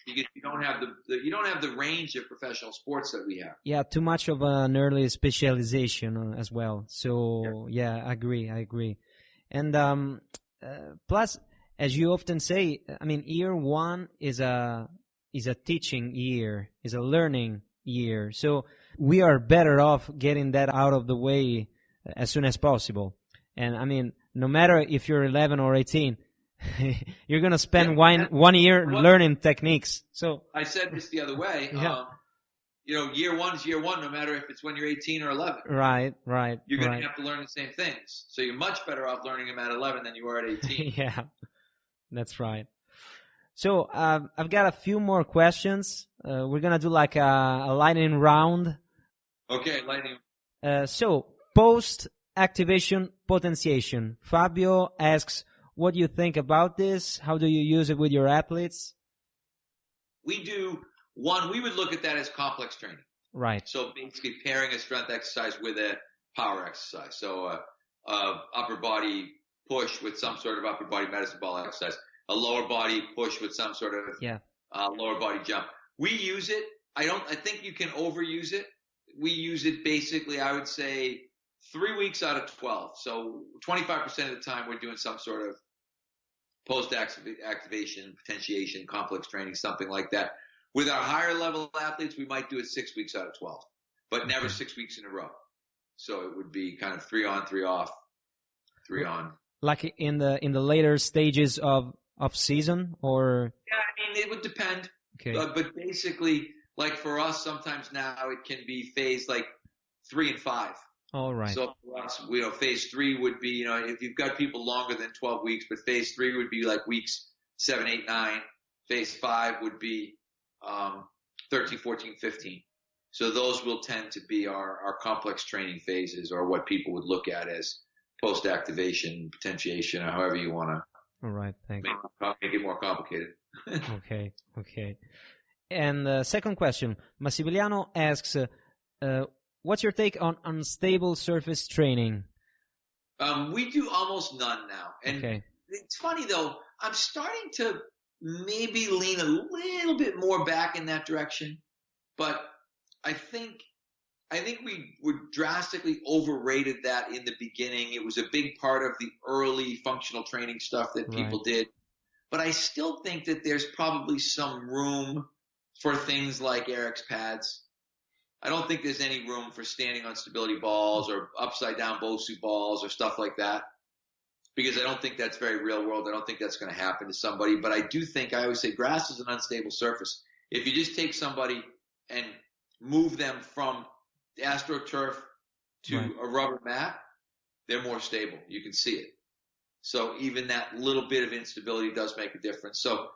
Because you don't have the range of professional sports that we have. Yeah, too much of an early specialization as well. So I agree. And plus, as you often say, year one is a teaching year, is a learning year. So we are better off getting that out of the way as soon as possible. And no matter if you're 11 or 18, you're going to spend one year learning techniques. So I said this the other way. Year one is year one, no matter if it's when you're 18 or 11. Right. You're going to have to learn the same things. So you're much better off learning them at 11 than you are at 18. Yeah, that's right. So I've got a few more questions. We're going to do like a lightning round. Okay, lightning. So post-activation potentiation. Fabio asks, what do you think about this? How do you use it with your athletes? We would look at that as complex training. Right. So basically pairing a strength exercise with a power exercise. So upper body push with some sort of upper body medicine ball exercise. A lower body push with some sort of lower body jump. We use it. I think you can overuse it. We use it basically, I would say, 3 weeks out of 12. So 25% of the time we're doing some sort of post-activation, potentiation, complex training, something like that. With our higher level athletes, we might do it 6 weeks out of 12, but never 6 weeks in a row. So it would be kind of 3 on, 3 off, 3 on. Like in the later stages of season, or? Yeah, it would depend. Okay. But basically, like for us, sometimes now it can be phase like 3 and 5. All right. So for us, phase 3 would be, if you've got people longer than 12 weeks, but phase 3 would be like weeks 7, 8, 9. Phase 5 would be 13, 14, 15. So those will tend to be our complex training phases, or what people would look at as post-activation, potentiation, or however you want to All right, thanks. make it more complicated. Okay. And second question, Massimiliano asks, what's your take on unstable surface training? We do almost none now. And Okay. it's funny though, I'm starting to maybe lean a little bit more back in that direction, but I think we were drastically overrated that in the beginning. It was a big part of the early functional training stuff that people did. But I still think that there's probably some room for things like Eric's pads. I don't think there's any room for standing on stability balls or upside down Bosu balls or stuff like that, because I don't think that's very real world. I don't think that's going to happen to somebody. But I do think, I always say, grass is an unstable surface. If you just take somebody and move them from AstroTurf to a rubber mat, they're more stable. You can see it. So even that little bit of instability does make a difference. So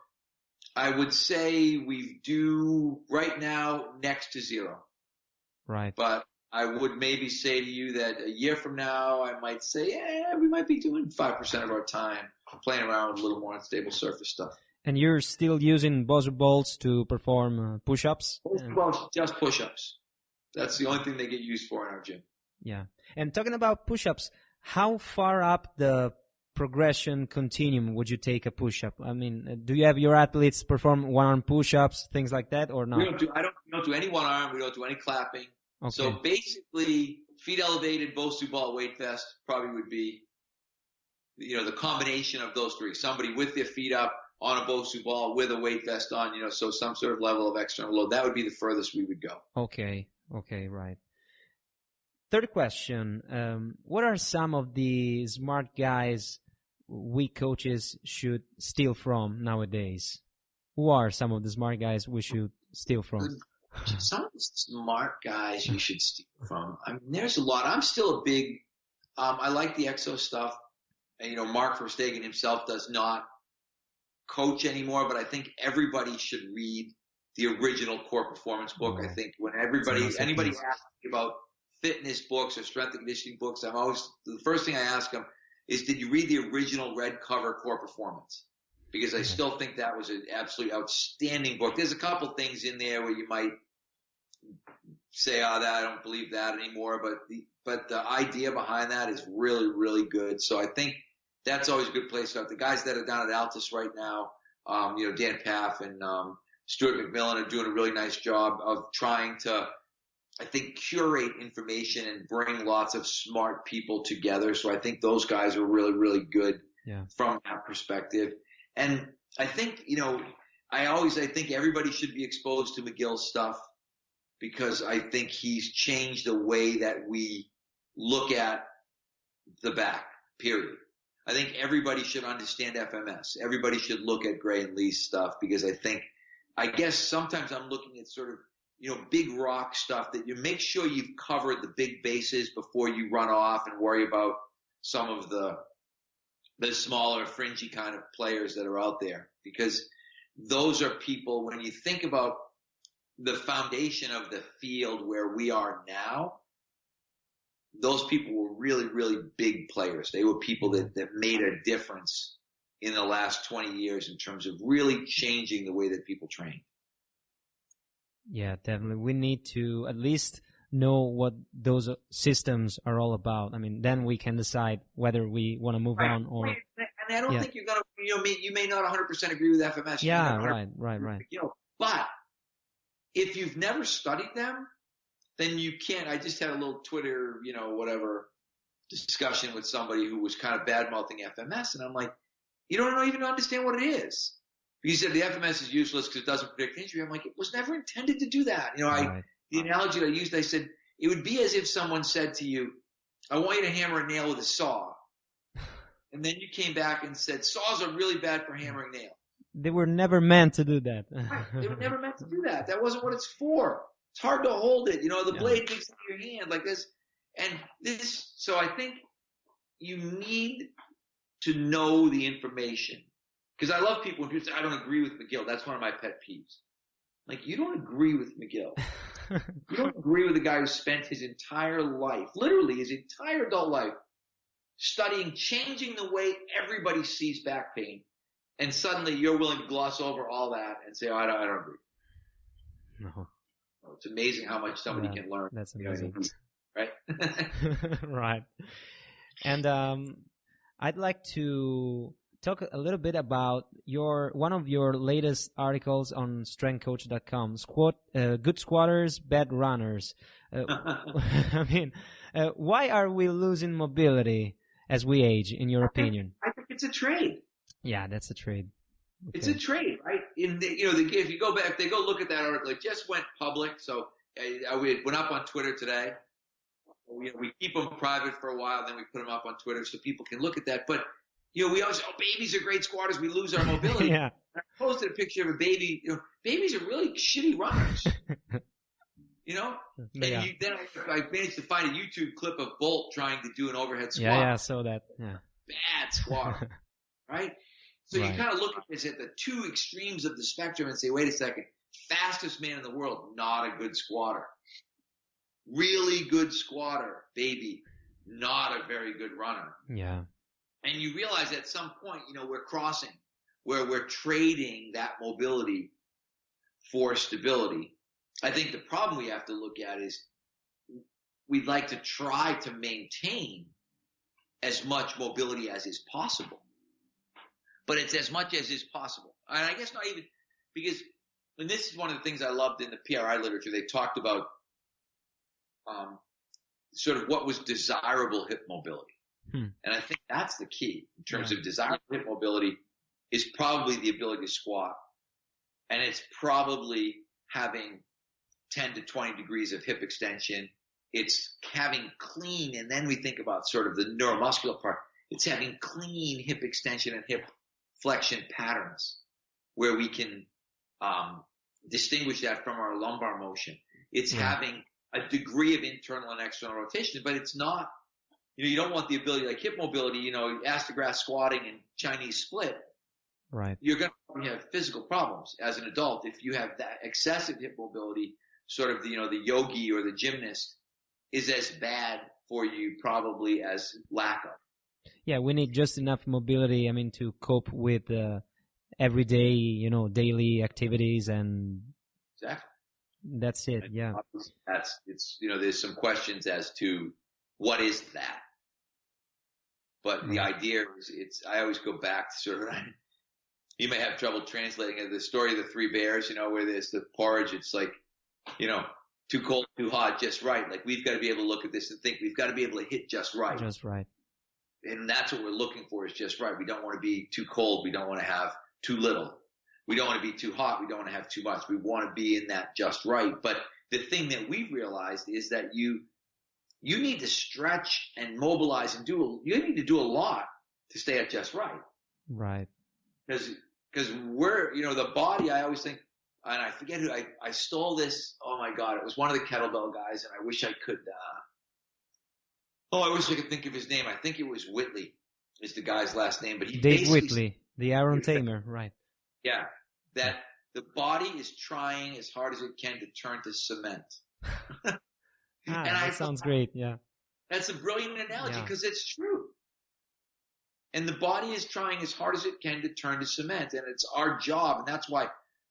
I would say we do right now next to zero. Right. But I would maybe say to you that a year from now, I might say, we might be doing 5% of our time playing around with a little more unstable surface stuff. And you're still using Bosu balls to perform push-ups? Just push-ups. That's the only thing they get used for in our gym. Yeah. And talking about push-ups, how far up the progression continuum would you take a push-up? I mean, do you have your athletes perform one-arm push-ups, things like that, or not? We don't do any one arm. We don't do any clapping. Okay. So basically, feet elevated, Bosu ball, weight vest probably would be, the combination of those three. Somebody with their feet up on a Bosu ball with a weight vest on, so some sort of level of external load. That would be the furthest we would go. Okay, right. Third question, what are some of the smart guys we coaches should steal from nowadays? Who are some of the smart guys we should steal from? Some of the smart guys you should steal from. I mean, there's a lot. I'm still a big, I like the exo stuff. And, Mark Verstegen himself does not coach anymore, but I think everybody should read the original core performance book. I think when anybody asks me about fitness books or strength and conditioning books, the first thing I ask them is, did you read the original red cover core performance? Because I still think that was an absolutely outstanding book. There's a couple things in there where you might say, I don't believe that anymore, but the idea behind that is really, really good. So I think that's always a good place to have. The guys that are down at Altus right now, Dan Paff and Stuart McMillan are doing a really nice job of trying to, I think, curate information and bring lots of smart people together. So I think those guys are really, really good from that perspective. And I think, I think everybody should be exposed to McGill's stuff, because I think he's changed the way that we look at the back, period. I think everybody should understand FMS. Everybody should look at Gray and Lee's stuff, because I guess sometimes I'm looking at sort of, big rock stuff that you make sure you've covered the big bases before you run off and worry about some of the smaller fringy kind of players that are out there, because those are people, when you think about the foundation of the field where we are now, those people were really, really big players. They were people that made a difference in the last 20 years in terms of really changing the way that people train. Yeah, definitely. We need to at least know what those systems are all about. I mean, then we can decide whether we want to move on or... And I don't think you're going to, you may not 100% agree with FMS. Yeah, right. But if you've never studied them, then you can't. I just had a little Twitter, discussion with somebody who was kind of bad-mouthing FMS, and I'm like, you don't even understand what it is. He said the FMS is useless because it doesn't predict injury. I'm like, it was never intended to do that. The analogy I used, I said, it would be as if someone said to you, I want you to hammer a nail with a saw. And then you came back and said, saws are really bad for hammering nails. They were never meant to do that. They were never meant to do that. That wasn't what it's for. It's hard to hold it. The blade digs into your hand like this. And this, so I think you need to know the information. Because I love people when people say, I don't agree with McGill. That's one of my pet peeves. Like, you don't agree with McGill. You don't agree with a guy who spent his entire life, literally his entire adult life, studying, changing the way everybody sees back pain, and suddenly you're willing to gloss over all that and say, oh, I don't agree. No. It's amazing how much somebody can learn. That's amazing. Right? Right. And I'd like to talk a little bit about one of your latest articles on strengthcoach.com, good squatters, bad runners. I mean, why are we losing mobility as we age, in your opinion? I think it's a trade. Yeah, that's a trade. Okay. It's a trade, right? If you go back, they go look at that article. It just went public, so we went up on Twitter today. We keep them private for a while, then we put them up on Twitter so people can look at that. But we always say, oh, babies are great squatters. We lose our mobility. Yeah. I posted a picture of a baby. Babies are really shitty runners. Yeah. And then I managed to find a YouTube clip of Bolt trying to do an overhead squat. Yeah, I saw that. Yeah. Bad squatter, right? So Right. you kind of look at this at the two extremes of the spectrum and say, wait a second, fastest man in the world, not a good squatter. Really good squatter, baby, not a very good runner. Yeah. And you realize at some point, we're crossing where we're trading that mobility for stability. I think the problem we have to look at is we'd like to try to maintain as much mobility as is possible. But it's as much as is possible. And I guess not even because, and this is one of the things I loved in the PRI literature. They talked about sort of what was desirable hip mobility. And I think that's the key in terms of desirable hip mobility is probably the ability to squat. And it's probably having 10 to 20 degrees of hip extension. It's having clean, and then we think about sort of the neuromuscular part. It's having clean hip extension and hip flexion patterns where we can distinguish that from our lumbar motion. It's having a degree of internal and external rotation, but it's not, you don't want the ability like hip mobility, astrograph squatting and Chinese split. Right. You're going to have physical problems as an adult if you have that excessive hip mobility. Sort of the yogi or the gymnast is as bad for you probably as lack of. Yeah, we need just enough mobility, to cope with everyday, daily activities, and exactly. That's it. Yeah. There's some questions as to what is that, but the idea is I always go back to sort of, you may have trouble translating it, the story of the three bears, where there's the porridge. It's like, too cold, too hot, just right. Like we've got to be able to look at this and think we've got to be able to hit just right. Just right. And that's what we're looking for is just right. We don't want to be too cold. We don't want to have too little. We don't want to be too hot. We don't want to have too much. We want to be in that just right. But the thing that we've realized is that you need to stretch and mobilize and you need to do a lot to stay at just right. Right. Because we're, the body, I always think, and I forget who, I stole this. Oh my God. It was one of the kettlebell guys, and I wish I could, I wish I could think of his name. I think it was Whitley is the guy's last name, but Dave Whitley, the Iron Tamer, right. Yeah. That the body is trying as hard as it can to turn to cement. That sounds great. Yeah. That's a brilliant analogy because it's true. And the body is trying as hard as it can to turn to cement, and it's our job. And that's why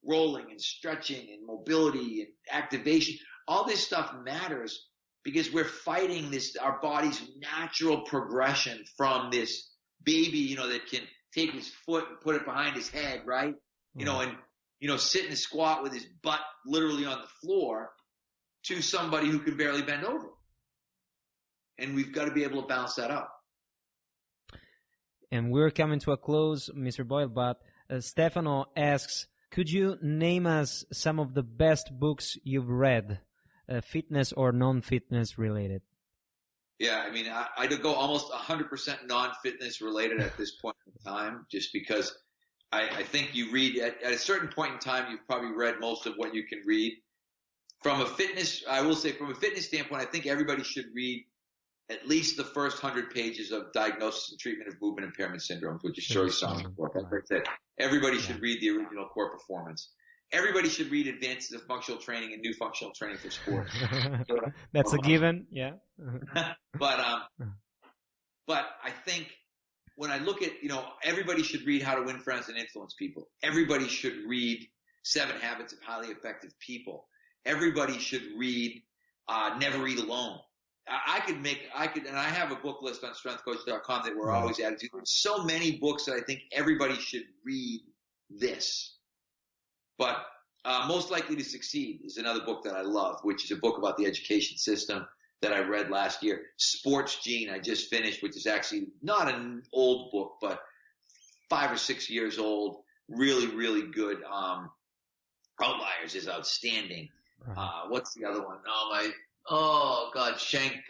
rolling and stretching and mobility and activation, all this stuff matters because we're fighting our body's natural progression from this baby, that can take his foot and put it behind his head, right? And, sit in a squat with his butt literally on the floor to somebody who can barely bend over. And we've got to be able to bounce that up. And we're coming to a close, Mr. Boyle, but Stefano asks, could you name us some of the best books you've read, fitness or non-fitness related? Yeah, I'd go almost 100% non-fitness related at this point in time, just because I think you read at a certain point in time, you've probably read most of what you can read. From a fitness standpoint, I think everybody should read at least the first 100 pages of Diagnosis and Treatment of Movement Impairment Syndromes, which is Shirley Saunders' book. Like I said, everybody should read the original Core Performance. everybody should read Advances of Functional Training and New Functional Training for Sports. That's a given, yeah. But I think when I look at, everybody should read How to Win Friends and Influence People. Everybody should read 7 Habits of Highly Effective People. Everybody should read Never Eat Alone. I could, and I have a book list on strengthcoach.com that we're always adding to. There's so many books that I think everybody should read this. But Most Likely to Succeed is another book that I love, which is a book about the education system that I read last year. Sports Gene I just finished, which is actually not an old book, but 5 or 6 years old. Really, really good. Outliers is outstanding. What's the other one? Shank.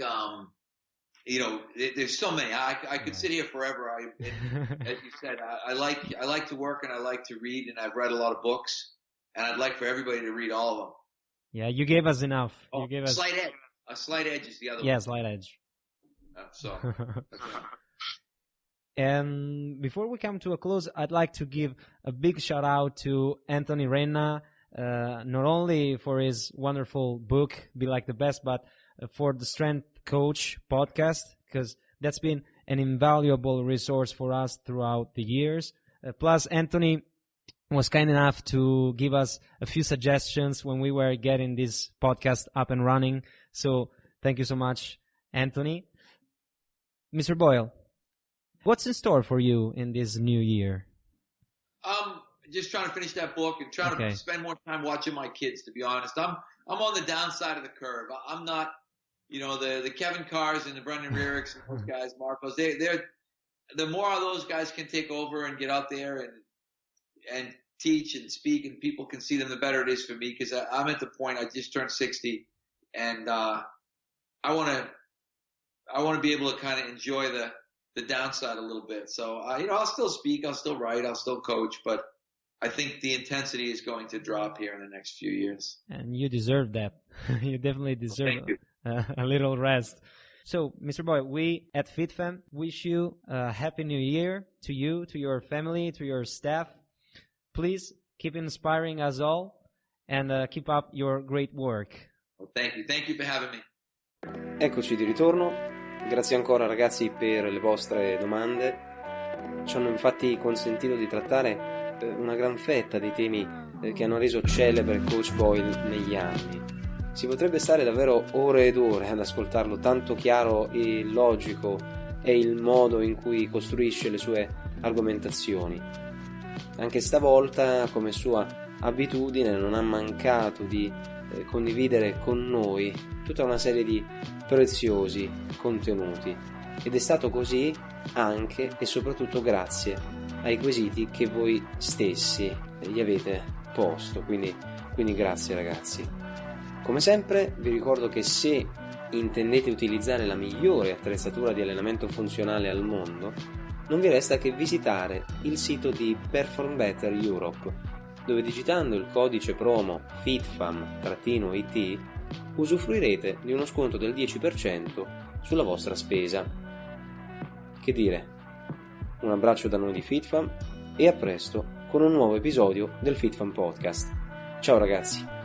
There's so many. I could sit here forever. As you said, I like to work and I like to read, and I've read a lot of books, and I'd like for everybody to read all of them. Yeah, you gave us enough. You gave us Slight Edge. A Slight Edge is the other one. Yeah, Slight Edge. And before we come to a close, I'd like to give a big shout out to Anthony Renna, not only for his wonderful book, Be Like the Best, but for the Strength Coach podcast, because that's been an invaluable resource for us throughout the years. Plus, Anthony was kind enough to give us a few suggestions when we were getting this podcast up and running. So thank you so much, Anthony. Mr. Boyle, what's in store for you in this new year? Just trying to finish that book and trying to spend more time watching my kids, to be honest. I'm on the downside of the curve. I'm not, the Kevin Carrs and the Brendan Riericks and those guys, Marcos, they're the more of those guys can take over and get out there and teach and speak and people can see them, the better it is for me, because I'm at the point, I just turned 60 and I want to be able to kind of enjoy the downside a little bit. So, I'll still speak, I'll still write, I'll still coach, but I think the intensity is going to drop here in the next few years. And you deserve that. You definitely deserve a little rest. So, Mr. Boyle, we at FitFam wish you a happy new year to you, to your family, to your staff. Please keep inspiring us all and keep up your great work. Well, thank you. Thank you for having me. Eccoci di ritorno. Grazie ancora ragazzi per le vostre domande. Ci hanno infatti consentito di trattare una gran fetta dei temi che hanno reso celebre Coach Boyle negli anni. Si potrebbe stare davvero ore ed ore ad ascoltarlo, tanto chiaro e logico è il modo in cui costruisce le sue argomentazioni. Anche stavolta, come sua abitudine, non ha mancato di condividere con noi tutta una serie di preziosi contenuti, ed è stato così anche e soprattutto grazie ai quesiti che voi stessi gli avete posto, quindi grazie ragazzi. Come sempre vi ricordo che se intendete utilizzare la migliore attrezzatura di allenamento funzionale al mondo, non vi resta che visitare il sito di Perform Better Europe, dove digitando il codice promo FITFAM-IT usufruirete di uno sconto del 10% sulla vostra spesa. Che dire? Un abbraccio da noi di FitFam e a presto con un nuovo episodio del FitFam Podcast. Ciao ragazzi!